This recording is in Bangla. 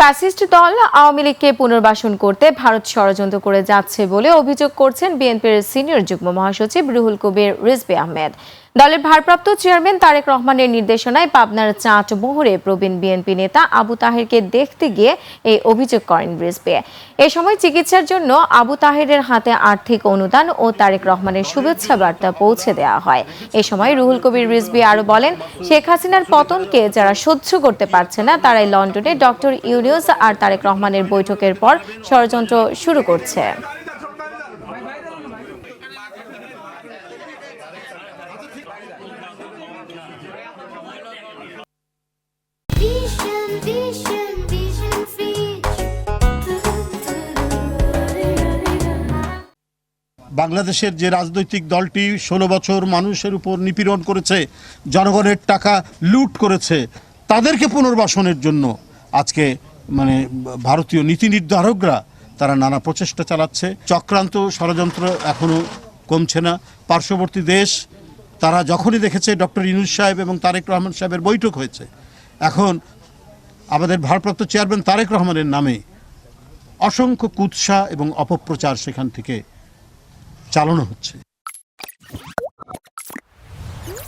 ফ্যাসিস্ট দল আওয়ামী লীগকে পুনর্বাসন করতে ভারত ষড়যন্ত্র করে যাচ্ছে বলে অভিযোগ করছেন বিএনপির সিনিয়র যুগ্ম মহাসচিব রুহুল কবির রিজভী আহমেদ। দলের ভারপ্রাপ্ত চেয়ারম্যান তারেক রহমানের নির্দেশনায় পাবনার চাটমোহরে প্রবীণ বিএনপি নেতা আবু তাহেরকে দেখতে গিয়ে এই অভিযোগ করেন রিজভী। এ সময় চিকিৎসার জন্য আবু তাহেরের হাতে আর্থিক অনুদান ও তারেক রহমানের শুভেচ্ছা বার্তা পৌঁছে দেওয়া হয়। এ সময় রুহুল কবির রিজভী আরো বলেন, শেখ হাসিনার পতনকে যারা সহ্য করতে পারছে না তারাই লন্ডনে ডক্টর ইউনূস আর তারেক রহমানের বৈঠকের পর ষড়যন্ত্র শুরু করছে। বাংলাদেশের যে রাজনৈতিক দলটি 16 বছর মানুষের উপর নিপীড়ন করেছে, জনগণের টাকা লুট করেছে, তাদেরকে পুনর্বাসনের জন্য আজকে ভারতীয় নীতি নির্ধারকরা তারা নানা প্রচেষ্টা চালাচ্ছে। চক্রান্ত ষড়যন্ত্র এখনো কমছে না। পার্শ্ববর্তী দেশ তারা যখনই দেখেছে ডক্টর ইউনূস সাহেব এবং তারেক রহমান সাহেবের বৈঠক হয়েছে, এখন আমাদের ভারপ্রাপ্ত চেয়ারম্যান তারেক রহমানের নামে অসংখ্য কুৎসা এবং অপপ্রচার সেখান থেকে চালানো হচ্ছে।